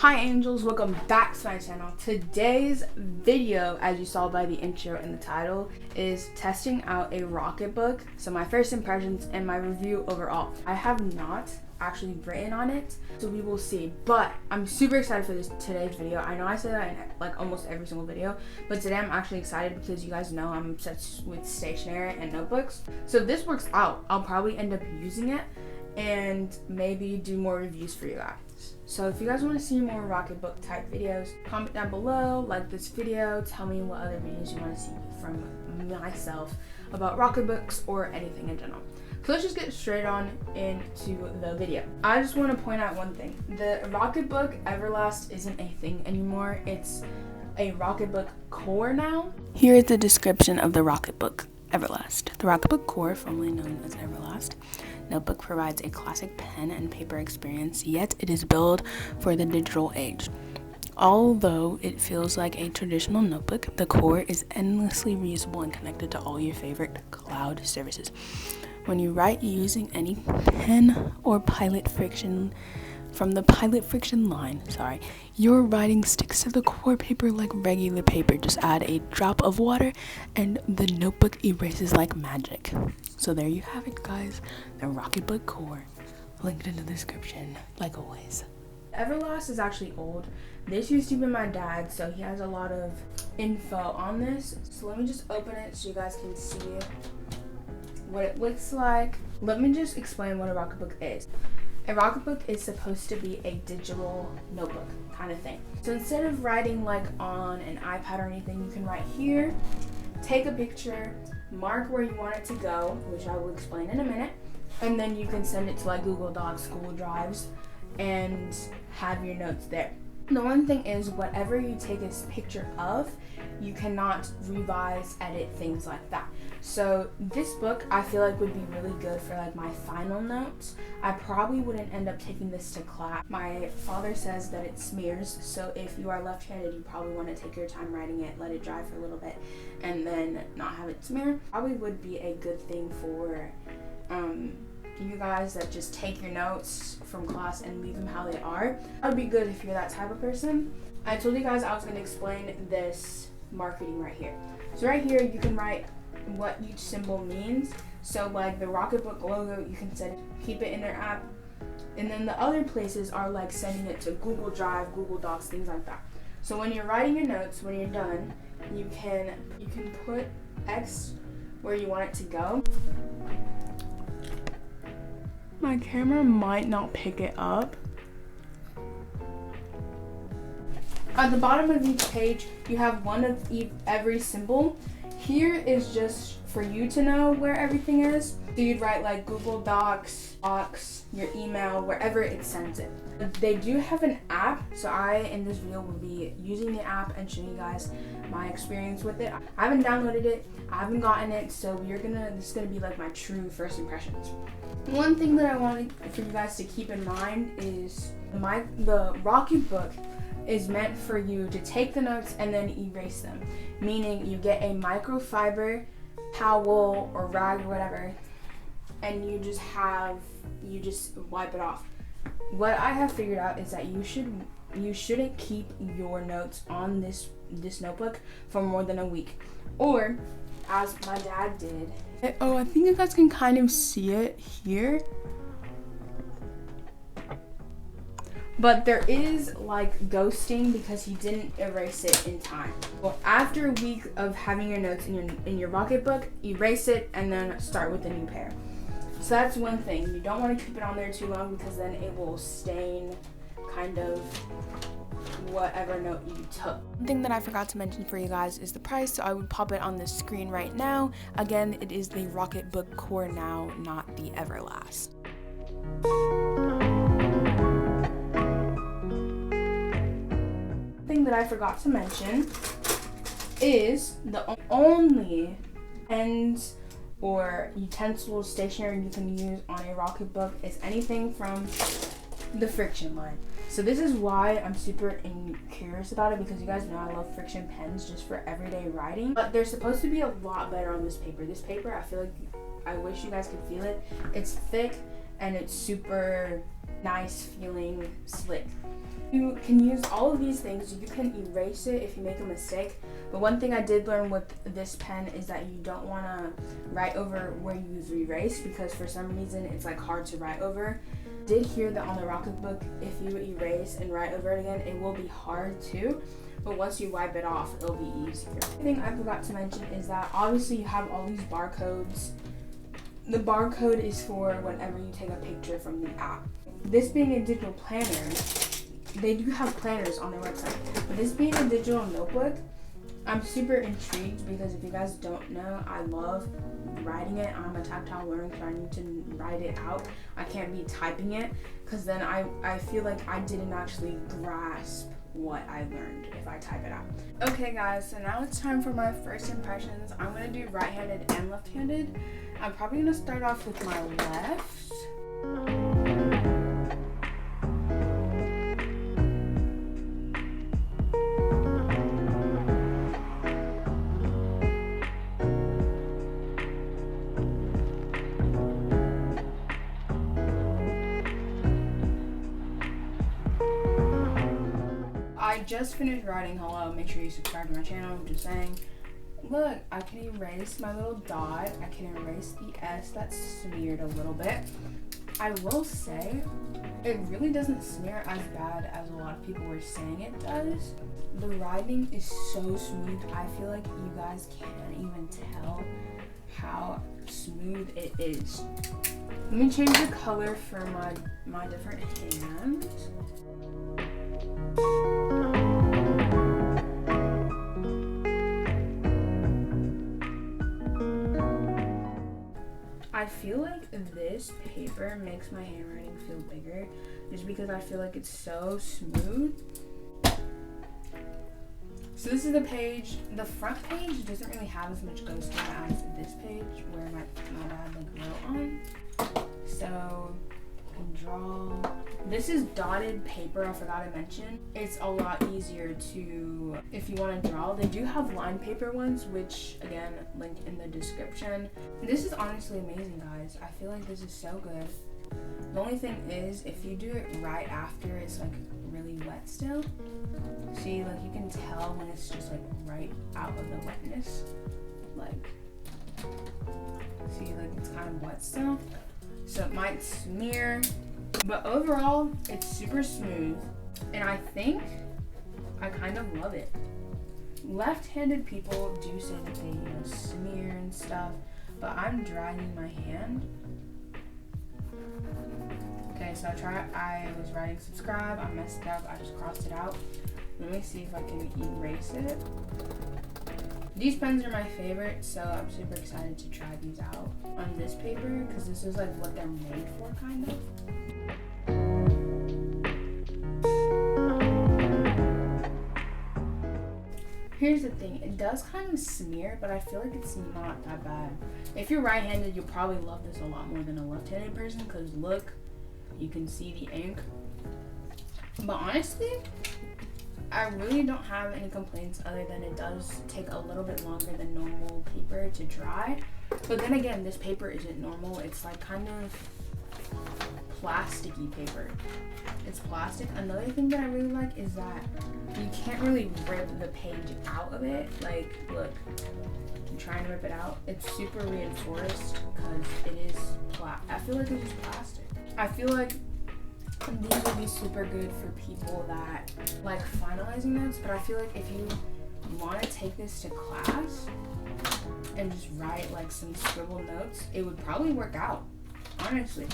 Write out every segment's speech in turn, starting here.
Hi angels, welcome back to my channel. Today's video, as you saw by the intro and the title, is testing out a ROCKETBOOK. So my first impressions and my review overall. I have not actually written on it, so we will see. But I'm super excited for today's video. I know I say that in like almost every single video, but today I'm actually excited because you guys know I'm obsessed with stationery and notebooks. So if this works out, I'll probably end up using it and maybe do more reviews for you guys. So if you guys want to see more ROCKETBOOK type videos, comment down below, like this video, tell me what other videos you want to see from myself about ROCKETBOOks or anything in general. So let's just get straight on into the video. I just want to point out one thing. The ROCKETBOOK Everlast isn't a thing anymore. It's a ROCKETBOOK Core now. Here is the description of the ROCKETBOOK Everlast. The ROCKETBOOK Core, formerly known as Everlast, notebook provides a classic pen and paper experience, yet it is built for the digital age. Although it feels like a traditional notebook, the Core is endlessly reusable and connected to all your favorite cloud services. When you write using any pen or pilot friction from the pilot friction line, your writing sticks to the Core paper like regular paper. Just add a drop of water and the notebook erases like magic. So there you have it, guys, the ROCKETBOOK Core, linked in the description like always. Everlast is actually old. This used to be my dad, so he has a lot of info on this. So let me just open it so you guys can see what it looks like. Let me just explain what a ROCKETBOOK is. A ROCKETBOOK is supposed to be a digital notebook kind of thing. So instead of writing like on an iPad or anything, you can write here, take a picture, mark where you want it to go, which I will explain in a minute, and then you can send it to like Google Docs, Google Drives, and have your notes there. The one thing is, whatever you take a picture of, you cannot revise, edit, things like that. So this book I feel like would be really good for like my final notes. I probably wouldn't end up taking this to class. My father says that it smears, so if you are left-handed, you probably want to take your time writing it, let it dry for a little bit, and then not have it smear. Probably would be a good thing for you guys that just take your notes from class and leave them how they are. That would be good if you're that type of person. I told you guys I was going to explain this marketing right here. So right here you can write what each symbol means. So like the ROCKETBOOK logo, you can keep it in their app, and then the other places are like sending it to Google Drive, Google Docs, things like that. So when you're writing your notes, when you're done, you can put X where you want it to go. My camera might not pick it up. At the bottom of each page, you have one of every symbol. Here is just for you to know where everything is. So you'd write like Google Docs, Box, your email, wherever it sends it. They do have an app, so I, in this video, will be using the app and showing you guys my experience with it. I haven't downloaded it, I haven't gotten it, so this is gonna be like my true first impressions. One thing that I wanted for you guys to keep in mind is the ROCKETBOOK is meant for you to take the notes and then erase them. Meaning you get a microfiber towel or rag or whatever, and you just wipe it off. What I have figured out is that you shouldn't keep your notes on this notebook for more than a week. Or, as my dad did. Oh, I think you guys can kind of see it here. But there is like ghosting because he didn't erase it in time. Well, after a week of having your notes in your ROCKETBOOK, erase it and then start with a new pair. So that's one thing. You don't want to keep it on there too long because then it will stain kind of whatever note you took. One thing that I forgot to mention for you guys is the price, so I would pop it on the screen right now. Again, it is the ROCKETBOOK Core now, not the Everlast. Thing that I forgot to mention is the only pens or utensils, stationery you can use on a ROCKETBOOK is anything from the friction line. So this is why I'm super curious about it, because you guys know I love friction pens just for everyday writing. But they're supposed to be a lot better on this paper. This paper, I feel like, I wish you guys could feel it. It's thick and it's super nice feeling, slick. You can use all of these things. You can erase it if you make a mistake. But one thing I did learn with this pen is that you don't want to write over where you've erased, because for some reason it's like hard to write over. Did hear that on the Rocketbook, if you erase and write over it again, it will be hard too. But once you wipe it off, it'll be easier. The thing I forgot to mention is that obviously you have all these barcodes. The barcode is for whenever you take a picture from the app. This being a digital planner, they do have planners on their website, but this being a digital notebook, I'm super intrigued because if you guys don't know, I love writing it. I'm a tactile learner, so I need to write it out. I can't be typing it, because then I feel like I didn't actually grasp what I learned if I type it out. Okay guys, so now it's time for my first impressions. I'm going to do right-handed and left-handed. I'm probably going to start off with my left. I just finished writing hello. Make sure you subscribe to my channel. I'm just saying. Look, I can erase my little dot. I can erase the S that's smeared a little bit. I will say, it really doesn't smear as bad as a lot of people were saying it does. The writing is so smooth. I feel like you guys can't even tell how smooth it is. Let me change the color for my different hands. I feel like this paper makes my handwriting feel bigger just because I feel like it's so smooth. So this is the page. The front page doesn't really have as much ghost in it as this page where my dad like wrote on. So I can draw. This is dotted paper, I forgot to mention. It's a lot easier to, if you want to draw. They do have lined paper ones, which again, link in the description. This is honestly amazing, guys. I feel like this is so good. The only thing is, if you do it right after it's like really wet still, see, like you can tell when it's just like right out of the wetness. Like, see, like it's kind of wet still. So it might smear, but overall, it's super smooth, and I think I kind of love it. Left-handed people do say that they, smear and stuff, but I'm drying my hand. Okay, so I was writing subscribe, I messed up, I just crossed it out. Let me see if I can erase it. These pens are my favorite, so I'm super excited to try these out on this paper, because this is like what they're made for, kind of. Here's the thing, it does kind of smear, but I feel like it's not that bad. If you're right-handed, you'll probably love this a lot more than a left-handed person, because look, you can see the ink. But honestly, I really don't have any complaints other than it does take a little bit longer than normal paper to dry. But then again, this paper isn't normal. It's like kind of plasticky paper. It's plastic. Another thing that I really like is that you can't really rip the page out of it. Like, look, I'm trying to rip it out. It's super reinforced because it is I feel like it's just plastic. I feel like these would be super good for people that like finalizing notes, but I feel like if you want to take this to class and just write like some scribble notes, it would probably work out, honestly,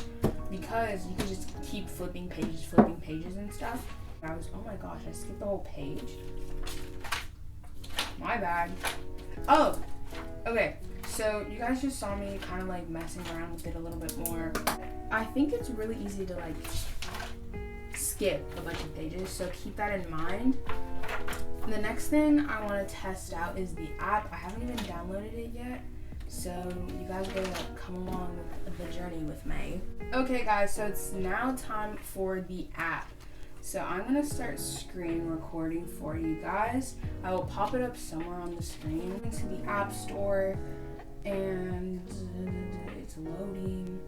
because you can just keep flipping pages and stuff. I was, oh my gosh, I skipped the whole page. My bad. Oh, okay. So you guys just saw me kind of like messing around with it a little bit more. I think it's really easy to like skip a bunch of pages, so keep that in mind. The next thing I want to test out is the app. I haven't even downloaded it yet, so you guys gotta come along with the journey with me. Okay guys, so it's now time for the app. So I'm gonna start screen recording for you guys. I will pop it up somewhere on the screen into the App Store, and it's loading.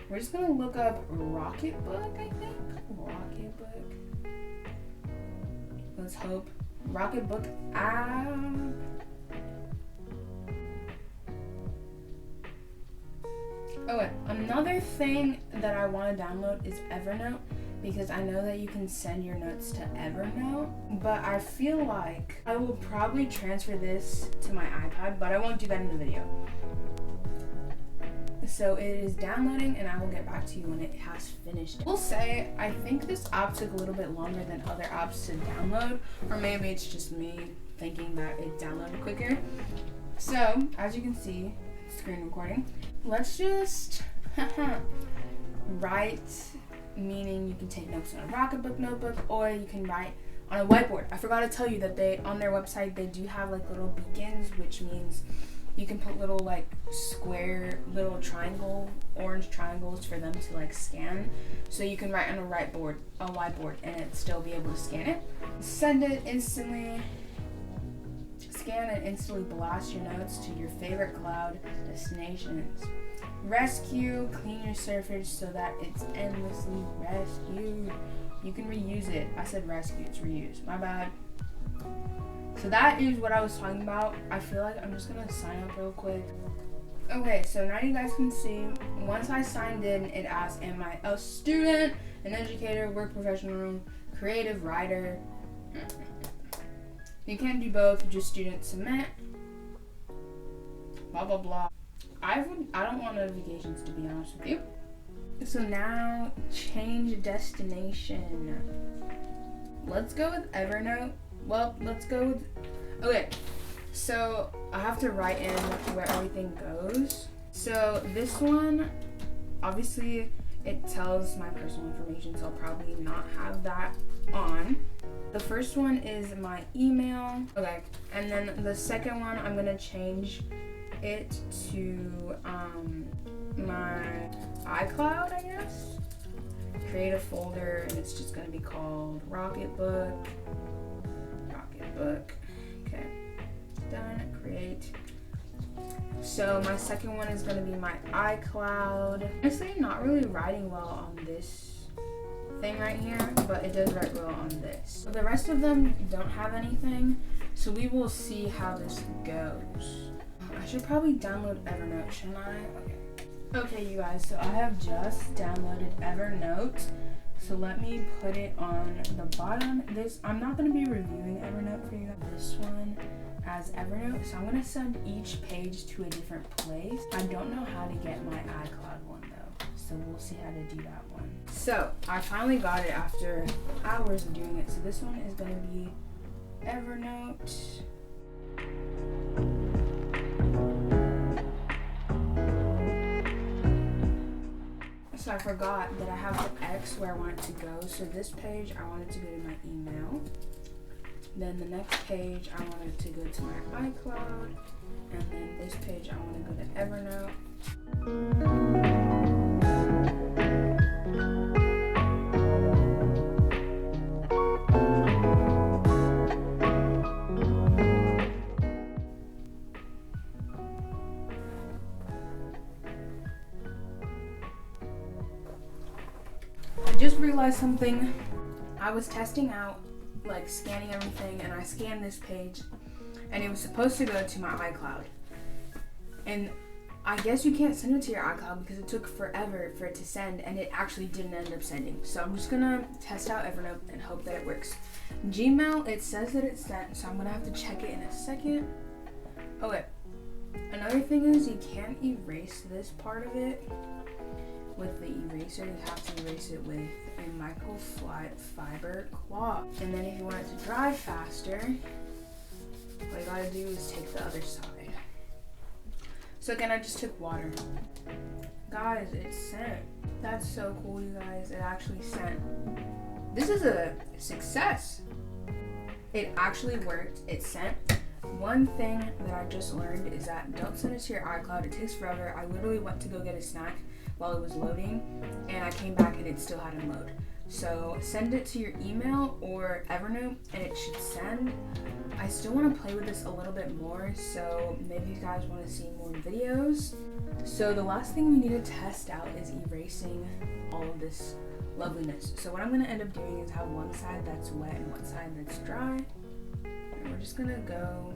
We're just gonna look up Rocketbook, I think. Rocketbook. Let's hope. Rocketbook Oh, another thing that I want to download is Evernote, because I know that you can send your notes to Evernote, but I feel like I will probably transfer this to my iPad, but I won't do that in the video. So it is downloading, and I will get back to you when it has finished. I will say, I think this app took a little bit longer than other apps to download, or maybe it's just me thinking that it downloaded quicker. So, as you can see, screen recording. Let's just write, meaning you can take notes on a Rocketbook notebook, or you can write on a whiteboard. I forgot to tell you that on their website, they do have like little beacons, which means you can put little like square, little orange triangles for them to like scan. So you can write on a whiteboard, and it still be able to scan it. Send it instantly. Scan and instantly blast your notes to your favorite cloud destinations. Rescue, clean your surface so that it's endlessly rescued. You can reuse it. I said rescue, it's reuse. My bad. So that is what I was talking about. I feel like I'm just gonna sign up real quick. Okay, so now you guys can see, once I signed in, it asked, am I a student, an educator, work professional, creative, writer? You can't do both, just student, submit, blah, blah, blah. I don't want notifications, to be honest with you. So now, change destination. Let's go with Evernote. Well, let's go with, okay, so I have to write in where everything goes. So this one, obviously it tells my personal information, so I'll probably not have that on. The first one is my email. Okay, and then the second one, I'm gonna change it to my iCloud, I guess. Create a folder, and it's just gonna be called Rocketbook. Okay, done, create. So my second one is gonna be my iCloud. Honestly, not really writing well on this thing right here, but it does write well on this. So the rest of them don't have anything, so we will see how this goes. I should probably download Evernote, shouldn't I? Okay, you guys, so I have just downloaded Evernote. So let me put it on the bottom. I'm not going to be reviewing Evernote for you guys. This one as Evernote. So I'm going to send each page to a different place. I don't know how to get my iCloud one though. So we'll see how to do that one. So I finally got it after hours of doing it. So this one is going to be Evernote. So I forgot that I have the X where I want it to go. So this page, I want it to go to my email. Then the next page, I want it to go to my iCloud. And then this page, I want to go to Evernote. Just realized something. I was testing out, like scanning everything, and I scanned this page, and it was supposed to go to my iCloud. And I guess you can't send it to your iCloud because it took forever for it to send, and it actually didn't end up sending. So I'm just gonna test out Evernote and hope that it works. Gmail, it says that it's sent, so I'm gonna have to check it in a second. Oh wait, another thing is you can't erase this part of it with the eraser. You have to erase it with a microfiber cloth. And then if you want it to dry faster, what you gotta do is take the other side. So again, I just took water. Guys, it's sent. That's so cool, you guys. It actually sent. This is a success. It actually worked. It sent. One thing that I just learned is that don't send it to your iCloud. It takes forever. I literally went to go get a snack while it was loading, and I came back and it still hadn't loaded. So send it to your email or Evernote and it should send. I still want to play with this a little bit more, so maybe you guys want to see more videos. So the last thing we need to test out is erasing all of this loveliness. So what I'm going to end up doing is have one side that's wet and one side that's dry. And we're just going to go.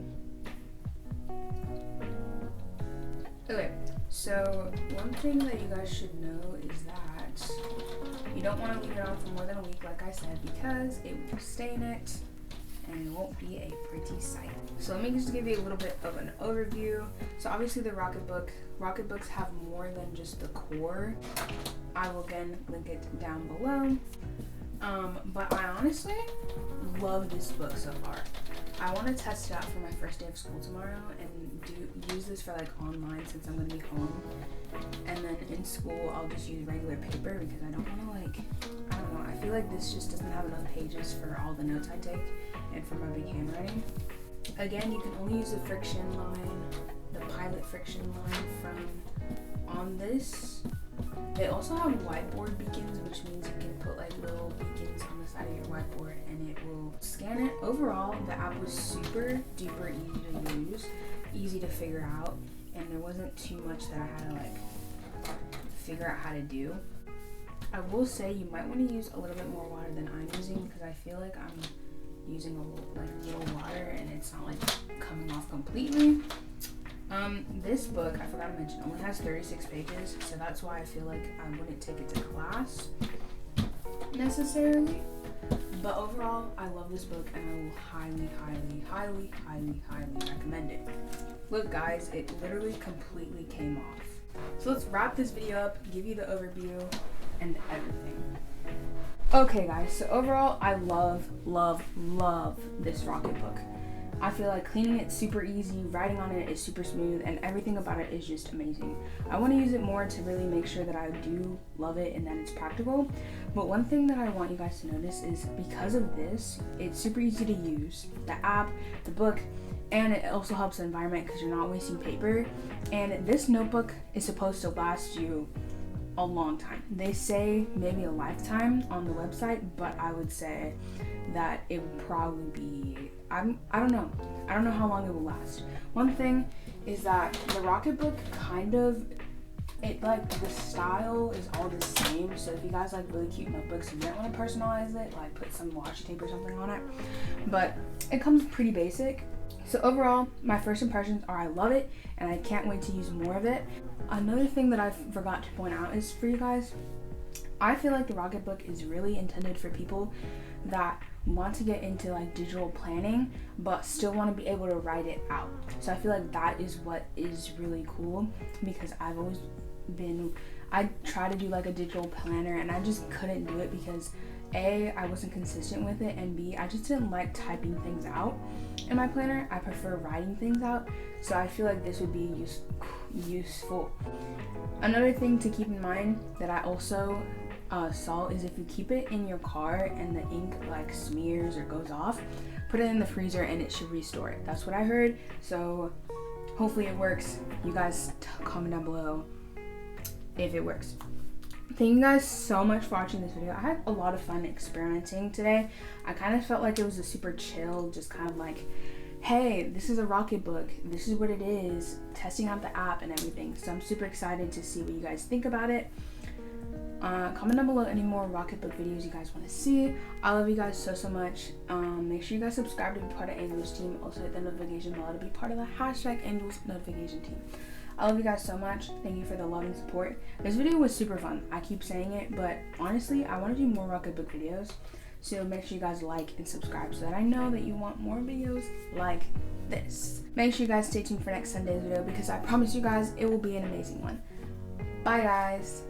Okay, so one thing that you guys should know is that you don't want to leave it on for more than a week, like I said, because it will stain it and it won't be a pretty sight. So let me just give you a little bit of an overview. So obviously the Rocketbooks have more than just the core. I will again link it down below. But I honestly love this book so far. I want to test it out for my first day of school tomorrow and use this for like online since I'm going to be home. And then in school I'll just use regular paper because I don't want to I don't know, I feel like this just doesn't have enough pages for all the notes I take and for my big handwriting. Again, you can only use the friction line, the Pilot friction line from on this. They also have whiteboard beacons, which means you can put like little beacons on the side of your whiteboard and it will scan it. Overall, the app was super duper easy to use, easy to figure out, and there wasn't too much that I had to like figure out how to do. I will say you might want to use a little bit more water than I'm using because I feel like I'm using a little water and it's not like coming off completely. This book, I forgot to mention, only has 36 pages, so that's why I feel like I wouldn't take it to class necessarily. But overall, I love this book and I will highly recommend it. Look guys, it literally completely came off. So let's wrap this video up, give you the overview and everything. Okay guys, so overall, I love this Rocketbook. I feel like cleaning it's super easy, writing on it is super smooth, and everything about it is just amazing. I want to use it more to really make sure that I do love it and that it's practical. But one thing that I want you guys to notice is because of this, it's super easy to use. The app, the book, and it also helps the environment because you're not wasting paper. And this notebook is supposed to last you a long time. They say maybe a lifetime on the website, but I would say that it would probably be, I don't know how long it will last. One thing is that the Rocketbook the style is all the same, so if you guys like really cute notebooks, you might want to personalize it, like put some washi tape or something on it, but it comes pretty basic. So overall, my first impressions are I love it and I can't wait to use more of it. Another thing that I forgot to point out is for you guys, I feel like the Rocketbook is really intended for people that want to get into like digital planning but still want to be able to write it out. So I feel like that is what is really cool because I tried to do like a digital planner and I just couldn't do it because A, I wasn't consistent with it, and B, I just didn't like typing things out in my planner. I prefer writing things out, so I feel like this would be useful. Another thing to keep in mind that I also saw is if you keep it in your car and the ink like smears or goes off, put it in the freezer and it should restore it. That's what I heard, so hopefully it works. You guys comment down below if it works. Thank you guys so much for watching this video. I had a lot of fun experimenting today. I kind of felt like it was a super chill, just kind of like, hey, this is a Rocketbook, this is what it is, testing out the app and everything. So I'm super excited to see what you guys think about it. Comment down below any more Rocketbook videos you guys want to see. I love you guys so much. Make sure you guys subscribe to be part of Angel's team. Also hit the notification bell to be part of the #Angel's notification team. I love you guys so much. Thank you for the love and support. This video was super fun. I keep saying it, but honestly, I want to do more Rocketbook videos. So make sure you guys like and subscribe so that I know that you want more videos like this. Make sure you guys stay tuned for next Sunday's video because I promise you guys it will be an amazing one. Bye guys.